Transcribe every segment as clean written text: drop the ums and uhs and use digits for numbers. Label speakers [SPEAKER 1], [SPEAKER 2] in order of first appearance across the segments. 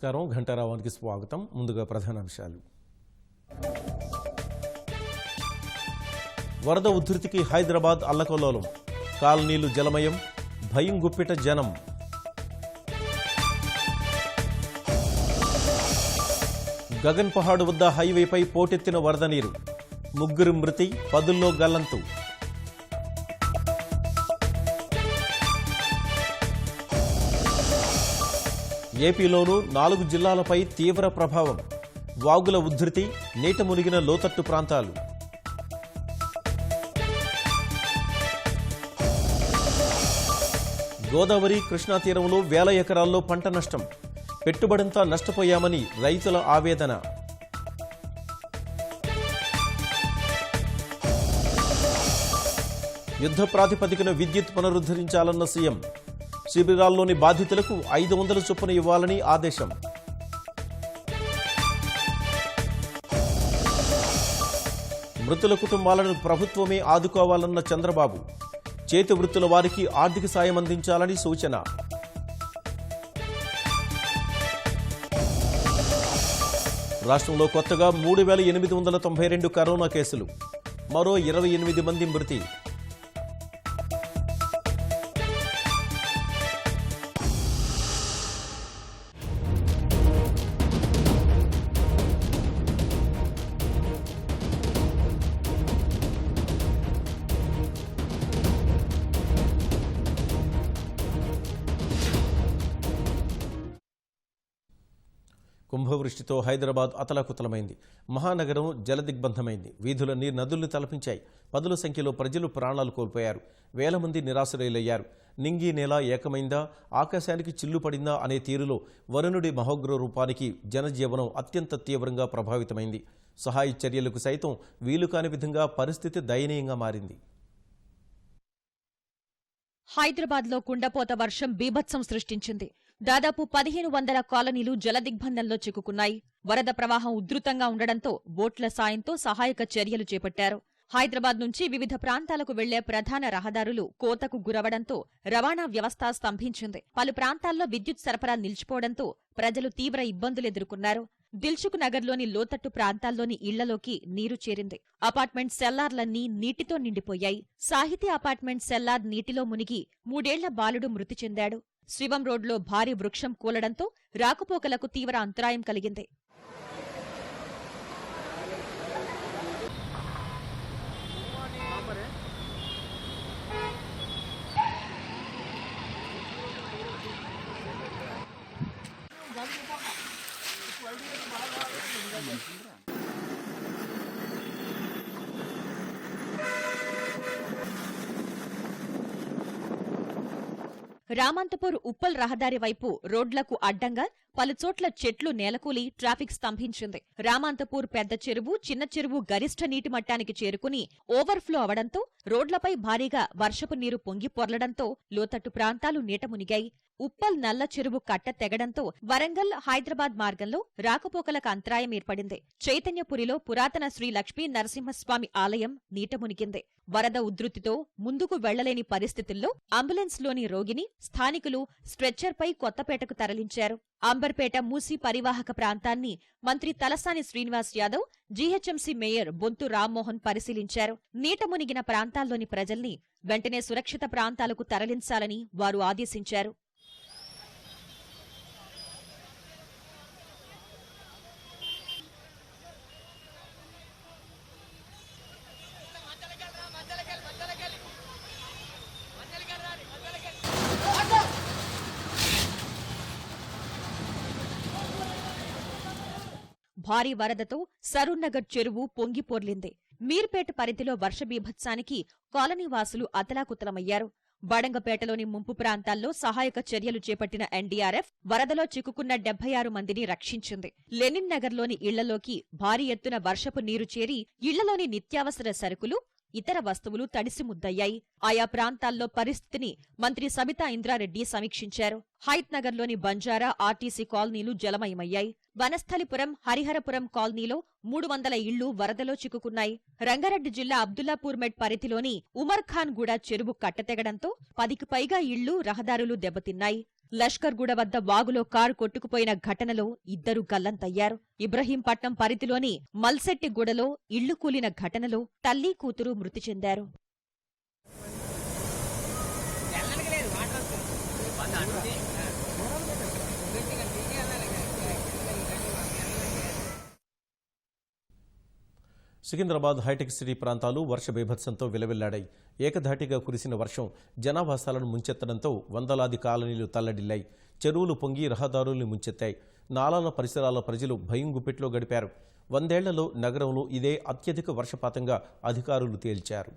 [SPEAKER 1] నమస్కారం. ఘంటారావానికి స్వాగతం. ముందుగా ప్రధానాంశాలు. వరద ఉధృతికి హైదరాబాద్ అల్లకల్లోలం. కాలనీలు జలమయం, భయం గుప్పిట జనం. గగన్ పహాడ్ వద్ద హైవేపై పోటెత్తిన వరద నీరు. ముగ్గురు మృతి, పదుల్లో గల్లంతు. ఏపీలోనూ 4 జిల్లాలపై తీవ్ర ప్రభావం. వాగుల ఉధృతి, నీట మునిగిన లోతట్టు ప్రాంతాలు. గోదావరి, కృష్ణా తీరంలో వేల ఎకరాల్లో పంట నష్టం. పెట్టుబడంతా నష్టపోయామని రైతుల ఆవేదన. యుద్ధ ప్రాతిపదికన విద్యుత్ పునరుద్ధరించాలన్న సీఎం. శిబిరాల్లోని బాధితులకు 500 చొప్పున ఇవ్వాలని ఆదేశం. మృతుల కుటుంబాలను ప్రభుత్వమే ఆదుకోవాలన్న చంద్రబాబు. చేతి వృత్తుల వారికి ఆర్థిక సాయం అందించాలని సూచన. రాష్ట్రంలో కొత్తగా 3892 కరోనా కేసులు. మరో 28 మంది మృతి. కుంభవృష్టితో హైదరాబాద్ అతలాకుతలమైంది. మహానగరం జలదిగ్బంధమైంది. వీధులన్నీ నదుల్ని తలపించాయి. పదుల సంఖ్యలో ప్రజలు ప్రాణాలు కోల్పోయారు. వేల మంది నిరాశ్రయులయ్యారు. నింగి నేల ఏకమైందా, ఆకాశానికి చిల్లు పడిందా అనే తీరులో వరుణుడి మహోగ్ర రూపానికి జనజీవనం అత్యంత తీవ్రంగా ప్రభావితమైంది. సహాయ చర్యలకు సైతం వీలు కాని విధంగా పరిస్థితి దయనీయంగా మారింది.
[SPEAKER 2] హైదరాబాద్లో కుండపోత వర్షం బీభత్సం సృష్టించింది. దాదాపు 1500 కాలనీలు జలదిగ్బంధంలో చిక్కుకున్నాయి. వరద ప్రవాహం ఉధృతంగా ఉండడంతో బోట్ల సాయంతో సహాయక చర్యలు చేపట్టారు. హైదరాబాద్ నుంచి వివిధ ప్రాంతాలకు వెళ్లే ప్రధాన రహదారులు కోతకు గురవడంతో రవాణా వ్యవస్థ స్తంభించింది. పలు ప్రాంతాల్లో విద్యుత్ సరఫరా నిలిచిపోవడంతో ప్రజలు తీవ్ర ఇబ్బందులెదుర్కొన్నారు. దిల్సుఖ్ నగర్లోని లోతట్టు ప్రాంతాల్లోని ఇళ్లలోకి నీరు చేరింది. అపార్ట్మెంట్ సెల్లార్లన్నీ నీటితో నిండిపోయాయి. సాహితీ అపార్ట్మెంట్ సెల్లార్ నీటిలో మునిగి 3 ఏళ్ల బాలుడు మృతి చెందాడు. శివం రోడ్లో భారీ వృక్షం కూలడంతో రాకపోకలకు తీవ్ర అంతరాయం కలిగింది. రామంతపూర్ ఉప్పల్ రహదారి వైపు రోడ్లకు అడ్డంగా పలుచోట్ల చెట్లు నేలకూలి ట్రాఫిక్ స్తంభించింది. రామంతపూర్ పెద్ద చెరువు, చిన్న చెరువు గరిష్ఠ నీటి మట్టానికి చేరుకుని ఓవర్ఫ్లో అవడంతో రోడ్లపై భారీగా వర్షపు నీరు పొంగి పొర్లడంతో లోతట్టు ప్రాంతాలు నీట మునిగాయి. ఉప్పల్ నల్ల చెరువు కట్ట తెగడంతో వరంగల్, హైదరాబాద్ మార్గంలో రాకపోకలకు అంతరాయం ఏర్పడింది. చైతన్యపురిలో పురాతన శ్రీ లక్ష్మీ నరసింహస్వామి ఆలయం నీట మునిగింది. వరద ఉధృతితో ముందుకు వెళ్లలేని పరిస్థితుల్లో అంబులెన్స్లోని రోగిని స్థానికులు స్ట్రెచ్చర్పై కొత్తపేటకు తరలించారు. అంబర్పేట మూసీ పరివాహక ప్రాంతాన్ని మంత్రి తలసాని శ్రీనివాస్ యాదవ్, జీహెచ్ఎంసీ మేయర్ బొంతు రామ్మోహన్ పరిశీలించారు. నీట మునిగిన ప్రాంతాల్లోని ప్రజల్ని వెంటనే సురక్షిత ప్రాంతాలకు తరలించాలని వారు ఆదేశించారు. భారీ వరదతో సరూర్నగర్ చెరువు పొంగిపోర్లింది. మీర్పేట పరిధిలో వర్షబీభత్సానికి కాలనీవాసులు అతలాకుతలమయ్యారు. బడంగపేటలోని ముంపు ప్రాంతాల్లో సహాయక చర్యలు చేపట్టిన ఎన్డీఆర్ఎఫ్ వరదలో చిక్కుకున్న 76 మందిని రక్షించింది. లెనిన్ నగర్లోని ఇళ్లలోకి భారీ ఎత్తున వర్షపు నీరు చేరి ఇళ్లలోని నిత్యావసర సరుకులు, ఇతర వస్తువులు తడిసి ముద్దయ్యాయి. ఆయా ప్రాంతాల్లో పరిస్థితిని మంత్రి సబితా ఇంద్రారెడ్డి సమీక్షించారు. హైత్ నగర్లోని బంజారా, ఆర్టీసీ కాలనీలు జలమయమయ్యాయి. వనస్థలిపురం, హరిహరపురం కాలనీలో 300 ఇళ్లు వరదలో చిక్కుకున్నాయి. రంగారెడ్డి జిల్లా అబ్దుల్లాపూర్ మెట్ పరిధిలోని ఉమర్ఖాన్ గూడ చెరువు కట్టతెగడంతో 10కి పైగా ఇళ్లు, రహదారులు దెబ్బతిన్నాయి. లష్కర్గూడ వద్ద వాగులో కారు కొట్టుకుపోయిన ఘటనలో ఇద్దరు గల్లంతయ్యారు. ఇబ్రహీంపట్నం పరిధిలోని మల్సెట్టిగూడలో ఇళ్లు కూలిన ఘటనలో తల్లి కూతురు మృతి చెందారు.
[SPEAKER 1] సికింద్రాబాద్ హైటెక్ సిటీ ప్రాంతాలు వర్ష బీభత్సంతో విలవిల్లాడాయి. ఏకధాటిగా కురిసిన వర్షం జనావాసాలను ముంచెత్తడంతో వందలాది కాలనీలు తల్లడిల్లాయి. చెరువులు పొంగి రహదారుల్ని ముంచెత్తాయి. నాలాల పరిసరాల ప్రజలు భయం గుప్పెట్లో గడిపారు. 100 ఏళ్లలో నగరంలో ఇదే అత్యధిక వర్షపాతంగా అధికారులు తేల్చారు.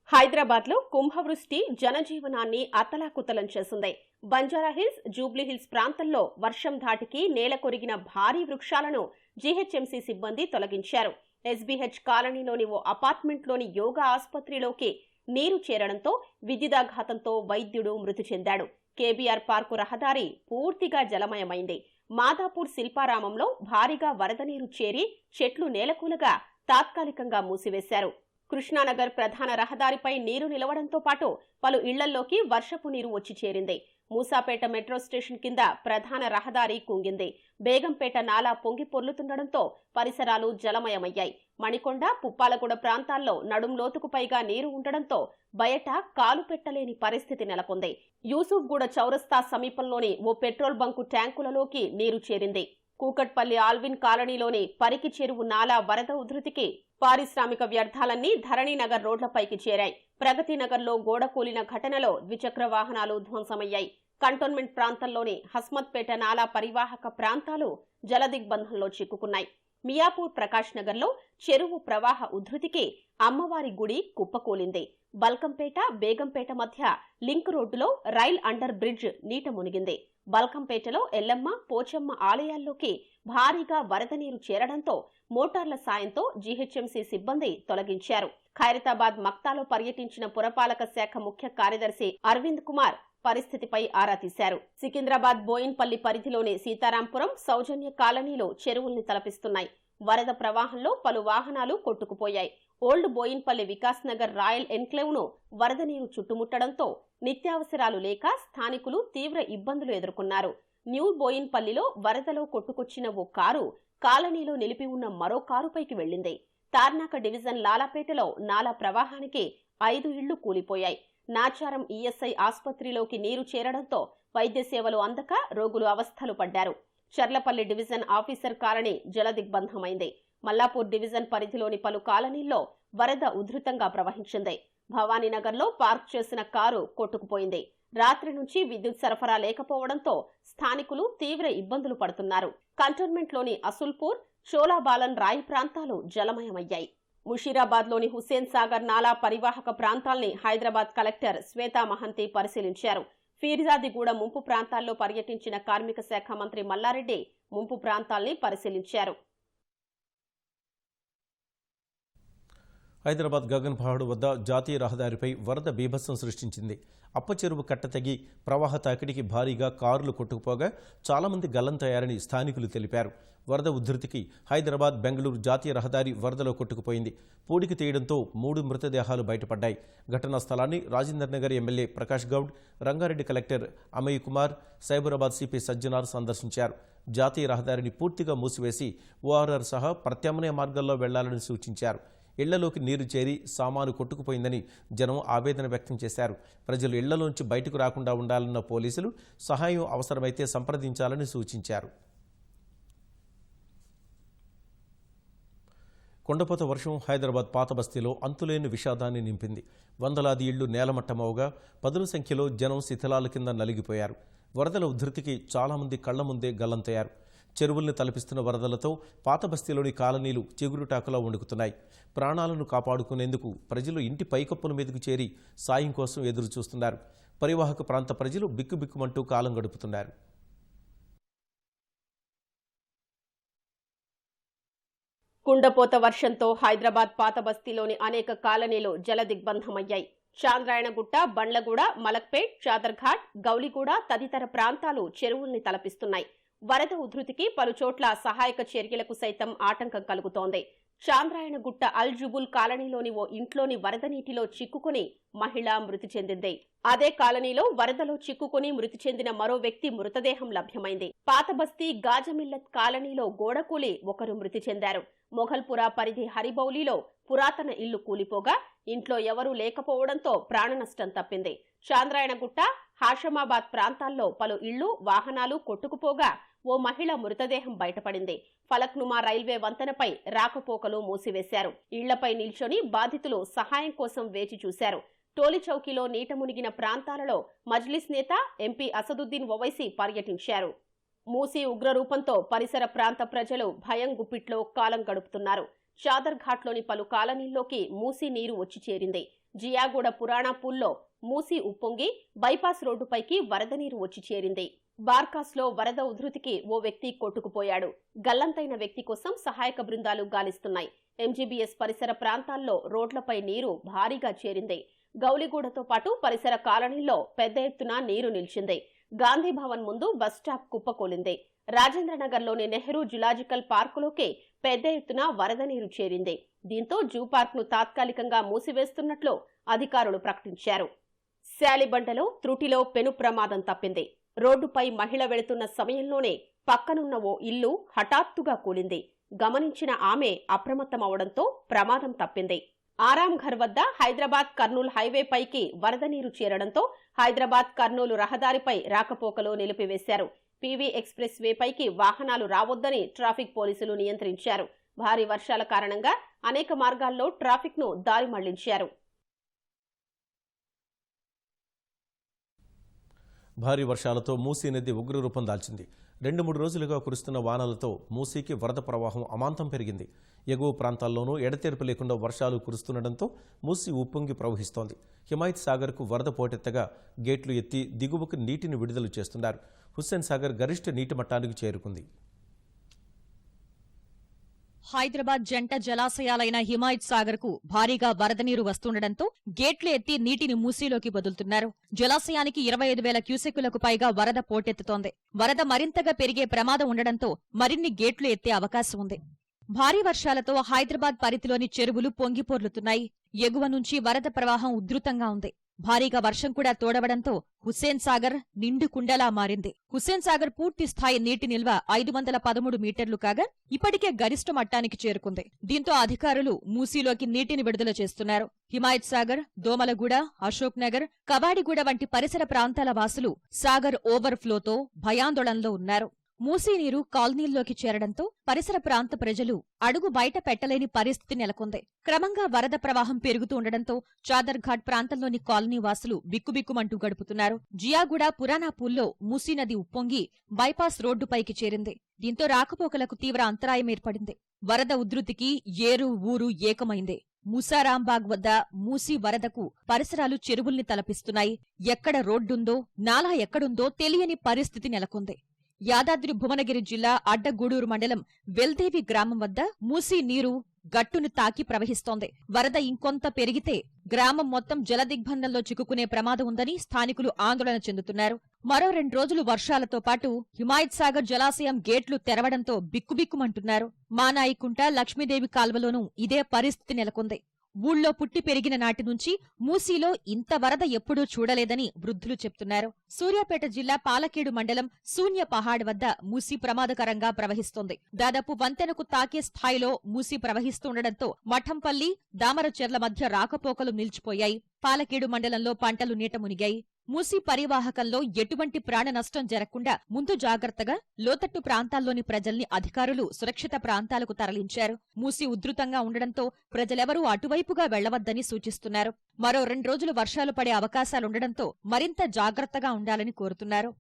[SPEAKER 3] హైదరాబాద్లో కుంభవృష్టి జనజీవనాన్ని అతలాకుతలం చేసింది. బంజారాహిల్స్, జూబ్లీహిల్స్ ప్రాంతంలో వర్షం ధాటికి నేల కొరిగిన భారీ వృక్షాలను జీహెచ్ఎంసీ సిబ్బంది తొలగించారు. ఎస్బీహెచ్ కాలనీలోని ఓ అపార్ట్మెంట్లోని యోగా ఆసుపత్రిలోకి నీరు చేరడంతో విద్యుదాఘాతంతో వైద్యుడు మృతి చెందాడు. కేబీఆర్ పార్కు రహదారి పూర్తిగా జలమయమైంది. మాదాపూర్ శిల్పారామంలో భారీగా వరద నీరు చేరి చెట్లు నేలకూలగా తాత్కాలికంగా మూసివేశారు. కృష్ణానగర్ ప్రధాన రహదారిపై నీరు నిలవడంతో పాటు పలు ఇళ్లల్లోకి వర్షపు నీరు వచ్చి చేరింది. మూసాపేట మెట్రో స్టేషన్ కింద ప్రధాన రహదారి కుంగింది. బేగంపేట నాలా పొంగి పొర్లుతుండడంతో పరిసరాలు జలమయమయ్యాయి. మణికొండ, పుప్పాలగూడ ప్రాంతాల్లో నడుం లోతుకు పైగా నీరు ఉండడంతో బయట కాలు పెట్టలేని పరిస్థితి నెలకొంది. యూసుఫ్గూడ చౌరస్తా సమీపంలోని ఓ పెట్రోల్ బంకు ట్యాంకులలోకి నీరు చేరింది. కూకట్పల్లి ఆల్విన్ కాలనీలోని పరికి చెరువు నాలా వరద ఉధృతికి పారిశ్రామిక వ్యర్థాలన్నీ ధరణీనగర్ రోడ్లపైకి చేరాయి. ప్రగతినగర్లో గోడ కూలిన ఘటనలో ద్విచక్ర వాహనాలు ధ్వంసమయ్యాయి. కంటోన్మెంట్ ప్రాంతంలోని హస్మత్పేట నాలా పరివాహక ప్రాంతాలు జలదిగ్బంధంలో చిక్కుకున్నాయి. మియాపూర్ ప్రకాష్ నగర్లో చెరువు ప్రవాహ ఉధృతికి అమ్మవారి గుడి కుప్పకూలింది. బల్కంపేట, బేగంపేట మధ్య లింక్ రోడ్డులో రైల్ అండర్ బ్రిడ్జ్ నీట మునిగింది. బల్కంపేటలో ఎల్లమ్మ, పోచమ్మ ఆలయాల్లోకి భారీగా వరద నీరు చేరడంతో మోటార్ల సాయంతో జీహెచ్ఎంసీ సిబ్బంది తొలగించారు. ఖైరతాబాద్ మక్తాలో పర్యటించిన పురపాలక శాఖ ముఖ్య కార్యదర్శి అరవింద్ కుమార్ పరిస్థితిపై ఆరా తీశారు. సికింద్రాబాద్ బోయిన్పల్లి పరిధిలోని సీతారాంపురం, సౌజన్య కాలనీలో చెరువుల్ని తలపిస్తున్నాయి. వరద ప్రవాహంలో పలు వాహనాలు కొట్టుకుపోయాయి. Old Bowenpally Vikas Nagar royal enclave ను వరద నీరు చుట్టుముట్టడంతో నిత్యావసరాలు లేక స్థానికులు తీవ్ర ఇబ్బందులు ఎదుర్కొన్నారు. న్యూ బోయిన్పల్లిలో వరదలో కొట్టుకొచ్చిన ఓ కారు కాలనీలో నిలిపి ఉన్న మరో కారుపైకి వెళ్లింది. తార్నాక డివిజన్ లాలాపేటలో నాలా ప్రవాహానికి 5 ఇళ్లు కూలిపోయాయి. నాచారం ఈఎస్ఐ ఆసుపత్రిలోకి నీరు చేరడంతో వైద్య సేవలు అందక రోగులు అవస్థలు పడ్డారు. చర్లపల్లి డివిజన్ ఆఫీసర్ కాలనీ జలదిగ్బంధమైంది. మల్లాపూర్ డివిజన్ పరిధిలోని పలు కాలనీల్లో వరద ఉధృతంగా ప్రవహించింది. భవానీనగర్లో పార్క్ చేసిన కారు కొట్టుకుపోయింది. రాత్రి నుంచి విద్యుత్ సరఫరా లేకపోవడంతో స్థానికులు తీవ్ర ఇబ్బందులు పడుతున్నారు. కంటోన్మెంట్లోని అసుల్పూర్, చోలాబాలన్ రాయి ప్రాంతాలు జలమయమయ్యాయి. ముషీరాబాద్లోని హుస్సేన్ సాగర్ నాలా పరివాహక ప్రాంతాల్ని హైదరాబాద్ కలెక్టర్ శ్వేతా మహంతి పరిశీలించారు. ఫీర్జాదిగూడ ముంపు ప్రాంతాల్లో పర్యటించిన కార్మిక శాఖ మంత్రి మల్లారెడ్డి ముంపు ప్రాంతాల్ని పరిశీలించారు.
[SPEAKER 1] హైదరాబాద్ గగన్పహాడ్ వద్ద జాతీయ రహదారిపై వరద బీభత్సం సృష్టించింది. అప్పచెరువు కట్ట తెగి ప్రవాహ తాకిడికి భారీగా కారులు కొట్టుకుపోగా చాలామంది గల్లంతయ్యారని స్థానికులు తెలిపారు. వరద ఉధృతికి హైదరాబాద్ బెంగళూరు జాతీయ రహదారి వరదలో కొట్టుకుపోయింది. పూడికి తీయడంతో 3 మృతదేహాలు బయటపడ్డాయి. ఘటనా స్థలాన్ని Rajender Nagar MLA Prakash Goud, Rangareddy collector Amay Kumar, Cyberabad CP Sajjanar సందర్శించారు. జాతీయ రహదారిని పూర్తిగా మూసివేసి ఓఆర్ఆర్ సహా ప్రత్యామ్నాయ మార్గాల్లో వెళ్లాలని సూచించారు. ఇళ్లలోకి నీరు చేరి సామాను కొట్టుకుపోయిందని జనం ఆవేదన వ్యక్తం చేశారు. ప్రజలు ఇళ్లలోంచి బయటకు రాకుండా ఉండాలన్న పోలీసులు సహాయం అవసరమైతే సంప్రదించాలని సూచించారు. కొండపోత వర్షం హైదరాబాద్ పాత బస్తీలో అంతులేని విషాదాన్ని నింపింది. వందలాది ఇళ్లు నేలమట్టమవగా పదుల సంఖ్యలో జనం శిథిలాల కింద నలిగిపోయారు. వరదల ఉధృతికి చాలామంది కళ్ల ముందే గల్లంతయ్యారు. చెరువుల్ని తలపిస్తున్న వరదలతో పాత బస్తీలోని కాలనీలు చిగురుటాకులా వణుకుతున్నాయి. ప్రాణాలను కాపాడుకునేందుకు ప్రజలు ఇంటి పైకప్పుల మీదకు చేరి సాయం కోసం ఎదురు చూస్తున్నారు. పరివాహక ప్రాంత ప్రజలు బిక్కుబిక్కుమంటూ కాలం గడుపుతున్నారు.
[SPEAKER 3] కుండపోత వర్షంతో హైదరాబాద్ పాత బస్తీలోని అనేక కాలనీలు జలదిగ్బంధమయ్యాయి. చాంద్రాయణగుట్ట, బండ్లగూడ, మలక్పేట్, చాదర్ఘాట్, గౌలిగూడ తదితర ప్రాంతాలు చెరువుల్ని తలపిస్తున్నాయి. వరద ఉధృతికి పలుచోట్ల సహాయక చర్యలకు సైతం ఆటంకం కలుగుతోంది. చాంద్రాయణగుట్ట అల్ జుబుల్ కాలనీలోని ఓ ఇంట్లోని వరద నీటిలో చిక్కుకుని మహిళ మృతి చెందింది. అదే కాలనీలో వరదలో చిక్కుకుని మృతి చెందిన మరో వ్యక్తి మృతదేహం లభ్యమైంది. పాతబస్తీ గాజమిల్లత్ కాలనీలో గోడకూలి ఒకరు మృతి చెందారు. మొఘల్పురా పరిధి హరిబౌలిలో పురాతన ఇల్లు కూలిపోగా ఇంట్లో ఎవరూ లేకపోవడంతో ప్రాణనష్టం తప్పింది. చాంద్రాయణగుట్ట, హాషమాబాద్ ప్రాంతాల్లో పలు ఇళ్లు, వాహనాలు కొట్టుకుపోగా ఓ మహిళ మృతదేహం బయటపడింది. ఫలక్నుమా రైల్వే వంతెనపై రాకపోకలు మూసివేశారు. ఇళ్లపై నిల్చొని బాధితులు సహాయం కోసం వేచి చూశారు. టోలిచౌకీలో నీట మునిగిన ప్రాంతాలలో మజ్లిస్ నేత ఎంపీ అసదుద్దీన్ ఓవైసీ పర్యటించారు. మూసీ ఉగ్రరూపంతో పరిసర ప్రాంత ప్రజలు భయం గుప్పిట్లో కాలం గడుపుతున్నారు. చాదర్ ఘాట్లోని పలు కాలనీల్లోకి మూసీ నీరు వచ్చి చేరింది. జియాగూడ పురాణాపూల్లో మూసీ ఉప్పొంగి బైపాస్ రోడ్డుపైకి వరద నీరు వచ్చి చేరింది. బార్కాస్లో వరద ఉధృతికి ఓ వ్యక్తి కొట్టుకుపోయాడు. గల్లంతైన వ్యక్తి కోసం సహాయక బృందాలు గాలిస్తున్నాయి. ఎంజీబీఎస్ పరిసర ప్రాంతాల్లో రోడ్లపై నీరు భారీగా చేరింది. గౌలిగూడతో పాటు పరిసర కాలనీల్లో పెద్ద ఎత్తున నీరు నిలిచింది. గాంధీ భవన్ ముందు బస్టాప్ కుప్పకూలింది. రాజేంద్రనగర్లోని నెహ్రూ జులాజికల్ పార్కులోకి పెద్ద ఎత్తున వరద నీరు చేరింది. దీంతో జూ పార్క్ ను తాత్కాలికంగా మూసివేస్తున్నట్లు అధికారులు ప్రకటించారు. శాలిబండలో త్రుటిలో పెను ప్రమాదం తప్పింది. రోడ్డుపై మహిళ వెళుతున్న సమయంలోనే పక్కనున్న ఓ ఇల్లు హఠాత్తుగా కూలింది. గమనించిన ఆమె అప్రమత్తమవడంతో ప్రమాదం తప్పింది. ఆరాంఘర్ వద్ద హైదరాబాద్ కర్నూలు హైవే పైకి వరద నీరు చేరడంతో హైదరాబాద్ కర్నూలు రహదారిపై రాకపోకలు నిలిపివేశారు. పీవీ ఎక్స్ప్రెస్ వే పైకి వాహనాలు రావొద్దని ట్రాఫిక్ పోలీసులు నియంత్రించారు. భారీ వర్షాల కారణంగా అనేక మార్గాల్లో ట్రాఫిక్ ను దారి మళ్లించారు.
[SPEAKER 1] భారీ వర్షాలతో మూసీ నది ఉగ్రరూపం దాల్చింది. 2-3 రోజులుగా కురుస్తున్న వానలతో మూసీకి వరద ప్రవాహం అమాంతం పెరిగింది. ఎగువ ప్రాంతాల్లోనూ ఎడతెరిపి లేకుండా వర్షాలు కురుస్తుండటంతో మూసీ ఉప్పొంగి ప్రవహిస్తోంది. హిమాయత్ సాగర్కు వరద పోటెత్తగా గేట్లు ఎత్తి దిగువకు నీటిని విడుదల చేస్తున్నారు. హుస్సేన్ సాగర్ గరిష్ట నీటి మట్టానికి చేరుకుంది.
[SPEAKER 2] హైదరాబాద్ జంట జలాశయాలైన హిమాయత్ సాగర్ కు భారీగా వరద నీరు వస్తుండటంతో గేట్లు ఎత్తి నీటిని మూసీలోకి వదులుతున్నారు. జలాశయానికి 25,000 క్యూసెక్కులకు పైగా వరద పోటెత్తుతోంది. వరద మరింతగా పెరిగే ప్రమాదం ఉండడంతో మరిన్ని గేట్లు ఎత్తే అవకాశం ఉంది. భారీ వర్షాలతో హైదరాబాద్ పరిధిలోని చెరువులు పొంగిపొర్లుతున్నాయి. ఎగువ నుంచి వరద ప్రవాహం ఉధృతంగా ఉంది. భారీగా వర్షం కూడా తోడవడంతో హుస్సేన్ సాగర్ నిండు కుండలా మారింది. హుస్సేన్ సాగర్ పూర్తి స్థాయి నీటి నిల్వ 513 మీటర్లు కాగా ఇప్పటికే గరిష్ట మట్టానికి చేరుకుంది. దీంతో అధికారులు మూసీలోకి నీటిని విడుదల చేస్తున్నారు. హిమాయత్ సాగర్, దోమలగూడ, అశోక్ నగర్, కవాడిగూడ వంటి పరిసర ప్రాంతాల వాసులు సాగర్ ఓవర్ఫ్లోతో భయాందోళనలో ఉన్నారు. మూసీ నీరు కాలనీల్లోకి చేరడంతో పరిసర ప్రాంత ప్రజలు అడుగు బయట పెట్టలేని పరిస్థితి నెలకొంది. క్రమంగా వరద ప్రవాహం పెరుగుతూ ఉండడంతో చాదర్ ఘాట్ ప్రాంతంలోని కాలనీ వాసులు బిక్కుబిక్కుమంటూ గడుపుతున్నారు. జియాగూడ పురాణాపూల్లో మూసీ నది ఉప్పొంగి బైపాస్ రోడ్డుపైకి చేరింది. దీంతో రాకపోకలకు తీవ్ర అంతరాయం ఏర్పడింది. వరద ఉధృతికి ఏరు ఊరు ఏకమైంది. మూసారాంబాగ్ వద్ద మూసీ వరదకు పరిసరాలు చెరువుల్ని తలపిస్తున్నాయి. ఎక్కడ రోడ్డుందో, నాలా ఎక్కడుందో తెలియని పరిస్థితి నెలకొంది. యాదాద్రి భువనగిరి జిల్లా అడ్డగూడూరు మండలం వెల్దేవి గ్రామం వద్ద మూసీ నీరు గట్టును తాకి ప్రవహిస్తోంది. వరద ఇంకొంత పెరిగితే గ్రామం మొత్తం జలదిగ్బంధంలో చిక్కుకునే ప్రమాదం ఉందని స్థానికులు ఆందోళన చెందుతున్నారు. మరో 2 రోజులు వర్షాలతో పాటు హిమాయత్ సాగర్ జలాశయం గేట్లు తెరవడంతో బిక్కుబిక్కుమంటున్నారు. మానాయికుంట, లక్ష్మీదేవి కాల్వలోనూ ఇదే పరిస్థితి నెలకొంది. ఊళ్ళో పుట్టి పెరిగిన నాటి నుంచి మూసీలో ఇంత వరద ఎప్పుడూ చూడలేదని వృద్ధులు చెప్తున్నారు. సూర్యాపేట జిల్లా పాలకేడు మండలం శూన్య పహాడ్ వద్ద మూసీ ప్రమాదకరంగా ప్రవహిస్తోంది. దాదాపు వంతెనకు తాకే స్థాయిలో మూసీ ప్రవహిస్తుండటంతో మఠంపల్లి, దామరచెర్ల మధ్య రాకపోకలు నిలిచిపోయాయి. పాలకేడు మండలంలో పంటలు నీట మునిగాయి. మూసీ పరివాహకంలో ఎటువంటి ప్రాణ నష్టం జరగకుండా ముందు జాగ్రత్తగా లోతట్టు ప్రాంతాల్లోని ప్రజల్ని అధికారులు సురక్షిత ప్రాంతాలకు తరలించారు. మూసీ ఉధృతంగా ఉండడంతో ప్రజలెవరూ అటువైపుగా వెళ్లవద్దని సూచిస్తున్నారు. మరో 2 రోజులు వర్షాలు పడే అవకాశాలుండడంతో మరింత జాగ్రత్తగా ఉండాలని కోరుతున్నారు.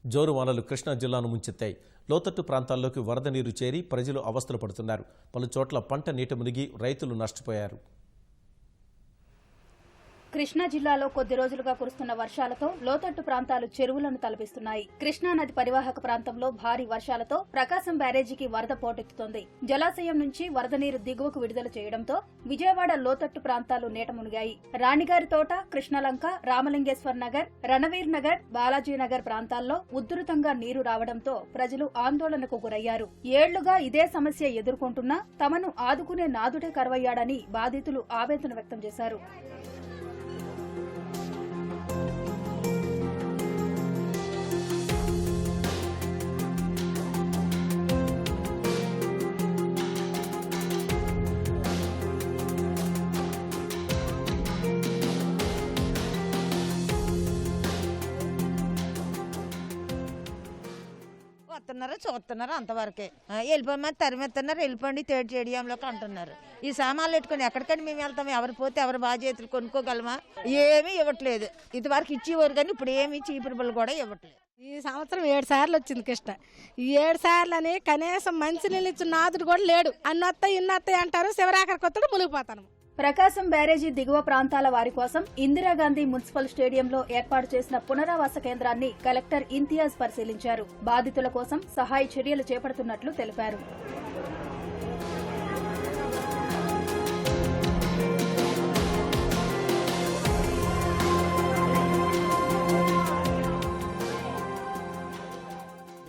[SPEAKER 1] జోరు వానలు కృష్ణా జిల్లాను ముంచెత్తాయి. లోతట్టు ప్రాంతాల్లోకి వరద నీరు చేరి ప్రజలు అవస్థలు పడుతున్నారు. పలు చోట్ల పంట నీట మునిగి రైతులు నష్టపోయారు.
[SPEAKER 4] కృష్ణా జిల్లాలో కొద్ది రోజులుగా కురుస్తున్న వర్షాలతో లోతట్టు ప్రాంతాలు చెరువులను తలపిస్తున్నాయి. కృష్ణా నది పరివాహక ప్రాంతంలో భారీ వర్షాలతో ప్రకాశం బ్యారేజీకి వరద పోటెత్తుతోంది. జలాశయం నుంచి వరద నీరు దిగువకు విడుదల చేయడంతో విజయవాడ లోతట్టు ప్రాంతాలు నీట మునిగాయి. రాణిగారి తోట, కృష్ణలంక, రామలింగేశ్వర్ నగర్, రణవీర్ నగర్, బాలాజీ నగర్ ప్రాంతాల్లో ఉధృతంగా నీరు రావడంతో ప్రజలు ఆందోళనకు గురయ్యారు. ఏళ్లుగా ఇదే సమస్య ఎదుర్కొంటున్నా తమను ఆదుకునే నాదుడే కరువయ్యాడని బాధితులు ఆవేదన వ్యక్తం చేశారు.
[SPEAKER 5] చూస్తున్నారు అంతవరకే. వెళ్ళిపోమని తరిమెత్తున్నారు, వెళ్ళిపోండి థర్డ్ స్టేడియంలోకి అంటున్నారు. ఈ సామాన్లు పెట్టుకుని ఎక్కడికని మేము వెళ్తాం? ఎవరు పోతే ఎవరు బాధ్యతలు కొనుక్కోగలమా? ఏమీ ఇవ్వట్లేదు. ఇదివరకు ఇచ్చేవారు కానీ ఇప్పుడు ఏమి చీపురుబులు కూడా ఇవ్వట్లేదు.
[SPEAKER 6] ఈ సంవత్సరం 7 సార్లు వచ్చింది కృష్ణ. ఈ 7 సార్లు అని కనీసం మంచినీళ్ళు ఇచ్చిన నాదుడు కూడా లేడు. అన్నొత్తాయి ఇన్నొత్తాయి అంటారు, శివరాఖరి కొత్తడు మునిగిపోతాను.
[SPEAKER 4] ప్రకాశం బ్యారేజీ దిగువ ప్రాంతాల వారి కోసం ఇందిరాగాంధీ మున్సిపల్ స్టేడియంలో ఏర్పాటు చేసిన పునరావాస కేంద్రాన్ని కలెక్టర్ ఇంతియాజ్ పరిశీలించారు. బాధితుల కోసం సహాయ చర్యలు చేపడుతున్నట్లు తెలిపారు.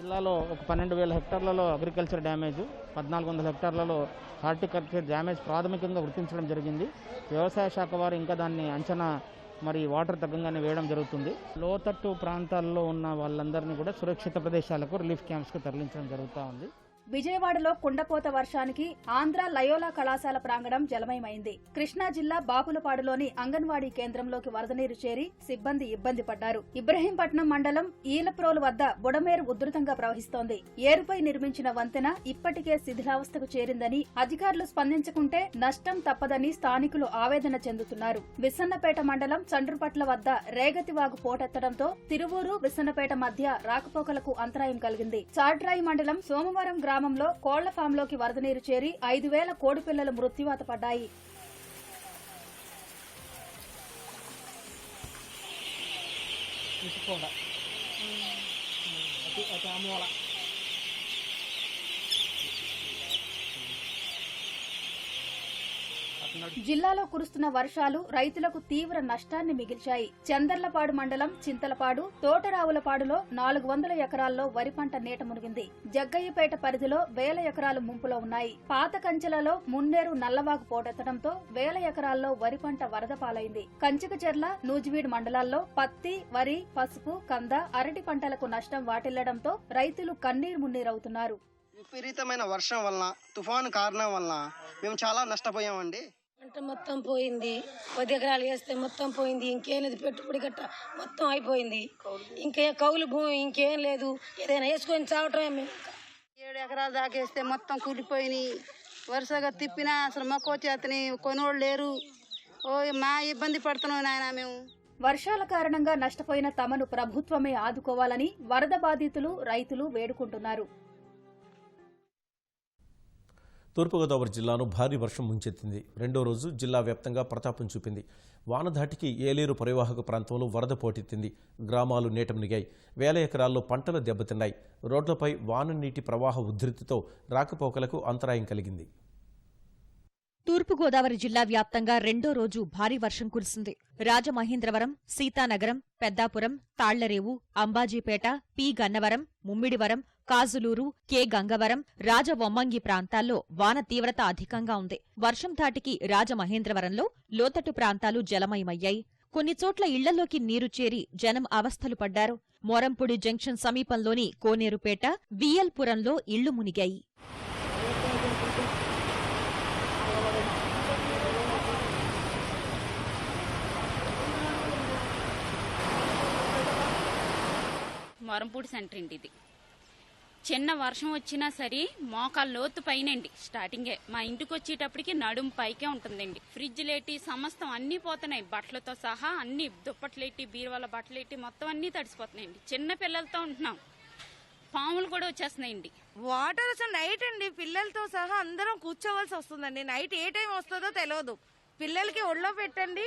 [SPEAKER 7] జిల్లాలో ఒక 12,000 హెక్టార్లలో అగ్రికల్చర్ డ్యామేజ్, 1,400 హెక్టార్లలో హార్టికల్చర్ డ్యామేజ్ ప్రాథమికంగా గుర్తించడం జరిగింది. వ్యవసాయ శాఖ వారు ఇంకా దాన్ని అంచనా వాటర్ తగ్గంగానే వేయడం జరుగుతుంది. లోతట్టు ప్రాంతాల్లో ఉన్న వాళ్ళందరినీ కూడా సురక్షిత ప్రదేశాలకు, రిలీఫ్ క్యాంప్స్కు తరలించడం జరుగుతూ ఉంది.
[SPEAKER 4] విజయవాడలో కుండపోత వర్షానికి ఆంధ్ర లయోలా కళాశాల ప్రాంగణం జలమయమైంది. కృష్ణా జిల్లా బాపులపాడులోని అంగన్వాడీ కేంద్రంలోకి వరద నీరు చేరి సిబ్బంది ఇబ్బంది పడ్డారు. ఇబ్రహీంపట్నం మండలం ఈలప్రోలు వద్ద బుడమేరు ఉధృతంగా ప్రవహిస్తోంది. ఏరుపై నిర్మించిన వంతెన ఇప్పటికే శిథిలావస్థకు చేరిందని, అధికారులు స్పందించకుంటే నష్టం తప్పదని స్థానికులు ఆవేదన చెందుతున్నారు. విస్సన్నపేట మండలం చండ్రుపట్ల వద్ద రేగతివాగు పోటెత్తడంతో తిరువూరు, విస్సన్నపేట మధ్య రాకపోకలకు అంతరాయం కలిగింది. చాడ్రాయి మండలం సోమవారం గ్రామంలో కోళ్ల ఫామ్లోకి వరద నీరు చేరి 5,000 కోడి పిల్లలు మృత్యువాత పడ్డాయి. జిల్లాలో కురుస్తున్న వర్షాలు రైతులకు తీవ్ర నష్టాన్ని మిగిల్చాయి. చందర్లపాడు మండలం చింతలపాడు, తోటరావులపాడులో 400 ఎకరాల్లో వరి పంట నీట మునిగింది. జగ్గయ్యపేట పరిధిలో 1000 ఎకరాలు ముంపులో ఉన్నాయి. పాత కంచెలలో మున్నేరు నల్లవాగు పోటెత్తడంతో 1000 ఎకరాల్లో వరి పంట వరద పాలైంది. కంచికచెర్ల, నూజివీడు మండలాల్లో పత్తి, వరి, పసుపు, కంద, అరటి పంటలకు నష్టం వాటిల్లడంతో రైతులు కన్నీరు మున్నీరవుతున్నారు.
[SPEAKER 8] విపరీతమైన వర్షం వలన, తుఫాను కారణం వలన మేము చాలా నష్టపోయామండి.
[SPEAKER 9] పంట మొత్తం పోయింది. 10 ఎకరాలు వేస్తే మొత్తం పోయింది. ఇంకేం లేదు, పెట్టుబడి గట్ట మొత్తం అయిపోయింది. ఇంకే కౌలు భూమి ఇంకేం లేదు. ఏదైనా వేసుకొని చావటమే మేము.
[SPEAKER 10] 7 ఎకరాలు దాకా వేస్తే మొత్తం కూలిపోయినాయి. వరుసగా తిప్పినా అసలు మొక్క చేతని కొనోళ్ళు లేరు. మా ఇబ్బంది పడుతున్నాం నాయన మేము.
[SPEAKER 4] వర్షాల కారణంగా నష్టపోయిన తమను ప్రభుత్వమే ఆదుకోవాలని వరద బాధితులు, రైతులు వేడుకుంటున్నారు.
[SPEAKER 1] తూర్పుగోదావరి జిల్లాను భారీ వర్షం ముంచెత్తింది. రెండో రోజు జిల్లా వ్యాప్తంగా ప్రతాపం చూపింది. వానధాటికి ఏలేరు పరివాహక ప్రాంతంలో వరద పోటెత్తింది. గ్రామాలు నీట మునిగాయి. 1000 ఎకరాల్లో పంటలు దెబ్బతిన్నాయి. రోడ్లపై వాన నీటి ప్రవాహ ఉధృతితో రాకపోకలకు అంతరాయం కలిగింది.
[SPEAKER 2] తూర్పుగోదావరి జిల్లా వ్యాప్తంగా రెండో రోజు భారీ వర్షం కురిసింది. రాజమహేంద్రవరం, సీతానగరం, పెద్దాపురం, తాళ్లరేవు, అంబాజీపేట, పి గన్నవరం, ముమ్మిడివరం, కాజులూరు, కె గంగవరం, రాజవొమ్మంగి ప్రాంతాల్లో వాన తీవ్రత అధికంగా ఉంది. వర్షం ధాటికి రాజమహేంద్రవరంలో లోతట్టు ప్రాంతాలు జలమయమయ్యాయి. కొన్ని చోట్ల ఇళ్లలోకి నీరు చేరి జనం అవస్థలు పడ్డారు. మోరంపూడి జంక్షన్ సమీపంలోని కోనేరుపేట, విఎల్పురంలో ఇళ్లు మునిగాయి.
[SPEAKER 11] మోరంపూడి సెంటర్ అండి ఇది. చిన్న వర్షం వచ్చినా సరే మోకాళ్ళ లోతు పైనండి స్టార్టింగే. మా ఇంటికి వచ్చేటప్పటికి నడుము పైకే ఉంటుందండి. ఫ్రిడ్జ్లేటి సమస్తం అన్నీ పోతున్నాయి, బట్టలతో సహా అన్ని, దుప్పట్లేటి, బీరువాల బట్టలేటి మొత్తం అన్నీ తడిసిపోతున్నాయండి. చిన్న పిల్లలతో ఉంటున్నాం, పాములు కూడా వచ్చేస్తున్నాయండి.
[SPEAKER 5] వాటర్ అసలు నైట్ అండి, పిల్లలతో సహా అందరం కూర్చోవలసి వస్తుందండి. నైట్ ఏ టైం వస్తుందో తెలియదు.
[SPEAKER 12] పిల్లలకి ఒళ్ళో పెట్టండి,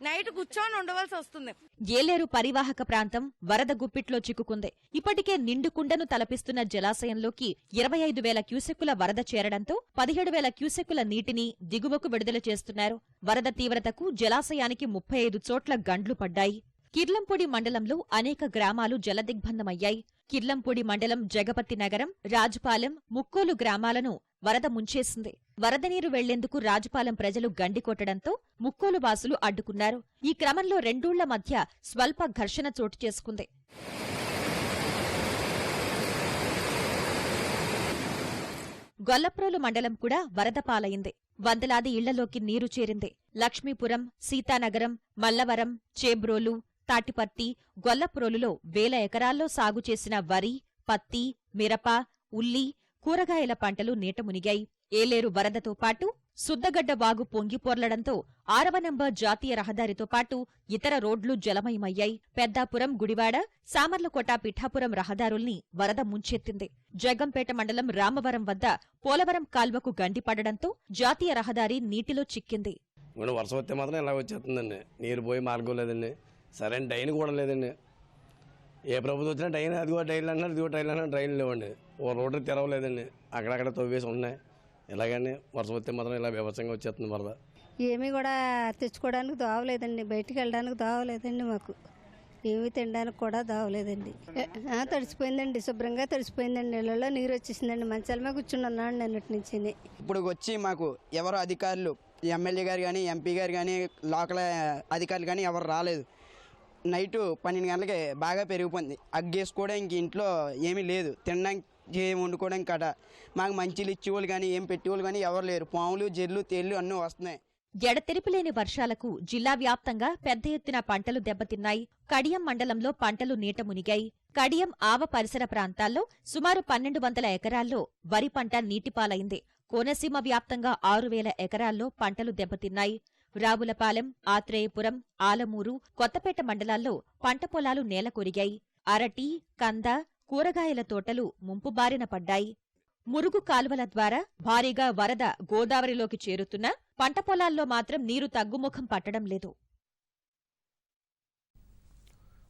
[SPEAKER 12] నైట్ కూర్చొని ఉండవలసి వస్తుంది.
[SPEAKER 2] ఏలేరు పరివాహక ప్రాంతం వరద గుప్పిట్లో చిక్కుకుంది. ఇప్పటికే నిండు కుండను తలపిస్తున్న జలాశయంలోకి 25,000 క్యూసెక్కుల వరద చేరడంతో 17,000 క్యూసెక్కుల నీటిని దిగువకు విడుదల చేస్తున్నారు. వరద తీవ్రతకు జలాశయానికి 35 చోట్ల గండ్లు పడ్డాయి. కిర్లంపూడి మండలంలో అనేక గ్రామాలు జలదిగ్బంధమయ్యాయి. కిర్లంపూడి మండలం జగపతి నగరం, రాజుపాలెం, ముక్కోలు గ్రామాలను వరద ముంచేసింది. వరద నీరు వెళ్లేందుకు రాజుపాలెం ప్రజలు గండి కొట్టడంతో ముక్కోలు వాసులు అడ్డుకున్నారు. ఈ క్రమంలో రెండూళ్ల మధ్య స్వల్ప ఘర్షణ చోటు చేసుకుంది. గొల్లప్రోలు మండలం కూడా వరద పాలైంది. వందలాది ఇళ్లలోకి నీరు చేరింది. లక్ష్మీపురం, సీతానగరం, మల్లవరం, చేబ్రోలు, తాటిపర్తి, గొల్లప్రోలులో 1000 ఎకరాల్లో సాగు చేసిన వరి, పత్తి, మిరప, ఉల్లి, కూరగాయల పంటలు నీట మునిగాయి. ఏలేరు వరదతో పాటు సుద్దగడ్డ వాగు పొంగిపోర్లడంతో 6వ నంబర్ జాతీయ రహదారితో పాటు ఇతర రోడ్లు జలమయమయ్యాయి. పెద్దాపురం, గుడివాడ, సామర్లకోట, పిఠాపురం రహదారుల్ని వరద ముంచెత్తింది. జగంపేట మండలం రామవరం వద్ద పోలవరం కాల్వకు గండిపడడంతో జాతీయ రహదారి నీటిలో చిక్కింది.
[SPEAKER 13] వర్షం వస్తే మాత్రం ఇలా వచ్చేస్తుందండి. నీరు పోయి మార్గం లేదండి, సరైన డైన్ కూడా లేదండి. ఏ ప్రభుత్వం వచ్చినా డైన్, అదిగో డైన్లు అన్నారు, ఇదిగో డైన్లు అన్నారు, డ్రైన్లు లేవండి. ఓ రోడ్డు తెరవలేదండి, అక్కడక్కడ తవ్వేసి ఉన్నాయి. ఇలాగని వర్షం వస్తే మాత్రం ఇలా వ్యవసాయంగా వచ్చేస్తుంది వరద.
[SPEAKER 14] ఏమీ కూడా తెచ్చుకోవడానికి దావలేదండి, బయటికి వెళ్ళడానికి దావలేదండి, మాకు ఏమీ తినడానికి కూడా దావలేదండి. తడిసిపోయిందండి, శుభ్రంగా తడిసిపోయిందండి. నీళ్ళలో నీరు వచ్చేసిందండి. మంచాల మీద కూర్చుని ఉన్నాను నిన్నటి నుంచి.
[SPEAKER 15] ఇప్పుడు వచ్చి మాకు ఎవరు అధికారులు, ఎమ్మెల్యే గారు కానీ, ఎంపీ గారు కానీ, లోకల్ అధికారులు కానీ ఎవరు రాలేదు. నైటు 12 గంటలకి బాగా పెరిగిపోయింది. అగ్గేసుకోవడం ఇంక ఇంట్లో ఏమీ లేదు, తినడానికి ఏమి వండుకోవడం కట. మాకు మంచిలు ఇచ్చేవాళ్ళు కానీ, ఏం పెట్టేవాళ్ళు కానీ ఎవరు లేరు. పాములు, జెర్లు, తేళ్లు అన్నీ వస్తున్నాయి.
[SPEAKER 2] ఎడతెరిపిలేని వర్షాలకు జిల్లా వ్యాప్తంగా పెద్ద ఎత్తున పంటలు దెబ్బతిన్నాయి. కడియం మండలంలో పంటలు నీట మునిగాయి. కడియం, ఆవ పరిసర ప్రాంతాల్లో సుమారు 1200 ఎకరాల్లో వరి పంట నీటిపాలైంది. కోనసీమ వ్యాప్తంగా 6000 ఎకరాల్లో పంటలు దెబ్బతిన్నాయి. రావులపాలెం, ఆత్రేయపురం, ఆలమూరు, కొత్తపేట మండలాల్లో పంట పొలాలు నేలకొరిగాయి. అరటి, కంద, కూరగాయల తోటలు ముంపు బారిన పడ్డాయి. మురుగు కాలువల ద్వారా భారీగా వరద గోదావరిలోకి చేరుతున్నా పంట పొలాల్లో మాత్రం నీరు తగ్గుముఖం పట్టడం లేదు.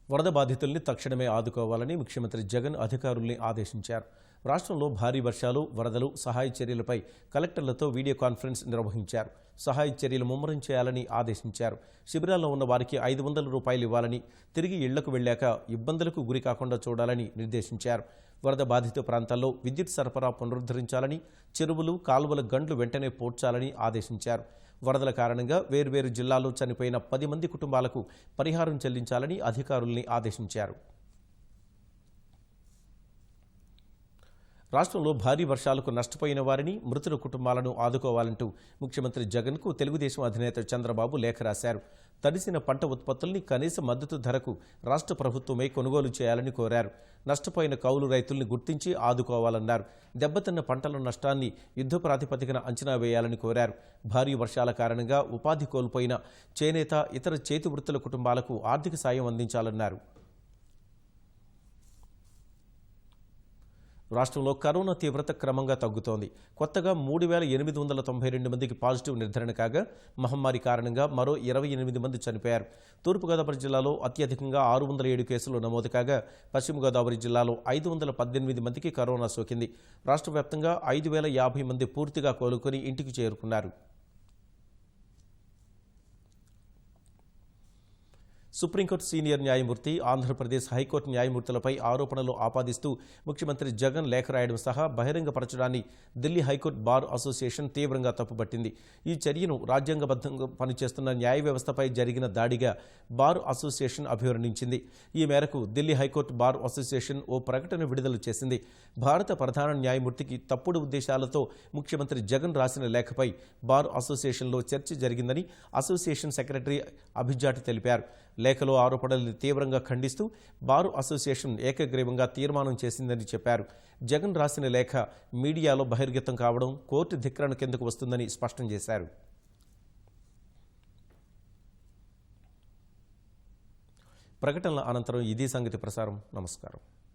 [SPEAKER 1] వరద బాధితుల్ని తక్షణమే ఆదుకోవాలని ముఖ్యమంత్రి జగన్ అధికారుల్ని ఆదేశించారు. రాష్ట్రంలో భారీ వర్షాలు, వరదలు, సహాయ చర్యలపై కలెక్టర్లతో వీడియో కాన్ఫరెన్స్ నిర్వహించారు. సహాయ చర్యలు ముమ్మరం చేయాలని ఆదేశించారు. శిబిరాల్లో ఉన్న వారికి 500 రూపాయలు ఇవ్వాలని, తిరిగి ఇళ్లకు వెళ్లాక ఇబ్బందులకు గురికాకుండా చూడాలని నిర్దేశించారు. వరద బాధిత ప్రాంతాల్లో విద్యుత్ సరఫరా పునరుద్ధరించాలని, చెరువులు, కాలువల గండ్లు వెంటనే పూడ్చాలని ఆదేశించారు. వరదల కారణంగా వేర్వేరు జిల్లాల్లో చనిపోయిన 10 మంది కుటుంబాలకు పరిహారం చెల్లించాలని అధికారుల్ని ఆదేశించారు. రాష్ట్రంలో భారీ వర్షాలకు నష్టపోయిన వారిని, మృతుల కుటుంబాలను ఆదుకోవాలంటూ ముఖ్యమంత్రి జగన్కు తెలుగుదేశం అధినేత చంద్రబాబు లేఖ రాశారు. తడిసిన పంట ఉత్పత్తుల్ని కనీస మద్దతు ధరకు రాష్ట్ర ప్రభుత్వమే కొనుగోలు చేయాలని కోరారు. నష్టపోయిన కౌలు రైతుల్ని గుర్తించి ఆదుకోవాలన్నారు. దెబ్బతిన్న పంటల నష్టాన్ని యుద్ధ ప్రాతిపదికన అంచనా వేయాలని కోరారు. భారీ వర్షాల కారణంగా ఉపాధి కోల్పోయిన చేనేత, ఇతర చేతి వృత్తుల కుటుంబాలకు ఆర్థిక సాయం అందించాలన్నారు. రాష్ట్రంలో కరోనా తీవ్రత క్రమంగా తగ్గుతోంది. కొత్తగా 3892 మందికి పాజిటివ్ నిర్ధారణ కాగా మహమ్మారి కారణంగా మరో 28 మంది చనిపోయారు. తూర్పుగోదావరి జిల్లాలో అత్యధికంగా 607 కేసులు నమోదు కాగా పశ్చిమ గోదావరి జిల్లాలో 518 మందికి కరోనా సోకింది. రాష్ట్ర వ్యాప్తంగా 5050 మంది పూర్తిగా కోలుకొని ఇంటికి చేరుకున్నారు. సుప్రీంకోర్టు సీనియర్ న్యాయమూర్తి, ఆంధ్రప్రదేశ్ హైకోర్టు న్యాయమూర్తులపై ఆరోపణలు ఆపాదిస్తూ ముఖ్యమంత్రి జగన్ లేఖ రాయడం సహా బహిరంగపరచడాన్ని ఢిల్లీ హైకోర్టు బార్ అసోసియేషన్ తీవ్రంగా తప్పుపట్టింది. ఈ చర్యను రాజ్యాంగబద్ధంగా పనిచేస్తున్న న్యాయ వ్యవస్థపై జరిగిన దాడిగా బార్ అసోసియేషన్ అభివర్ణించింది. ఈ మేరకు ఢిల్లీ హైకోర్టు బార్ అసోసియేషన్ ఓ ప్రకటన విడుదల చేసింది. భారత ప్రధాన న్యాయమూర్తికి తప్పుడు ఉద్దేశాలతో ముఖ్యమంత్రి జగన్ రాసిన లేఖపై బార్ అసోసియేషన్లో చర్చ జరిగిందని అసోసియేషన్ సెక్రటరీ అభిజాట్ తెలిపారు. లేఖలో ఆరోపణల్ని తీవ్రంగా ఖండిస్తూ బార్ అసోసియేషన్ ఏకగ్రీవంగా తీర్మానం చేసిందని చెప్పారు. జగన్ రాసిన లేఖ మీడియాలో బహిర్గతం కావడం కోర్టు ధిక్కరణ కిందకు వస్తుందని స్పష్టం చేశారు. ప్రకటనల అనంతరం ఇదే సంగతి ప్రసారం. నమస్కారం.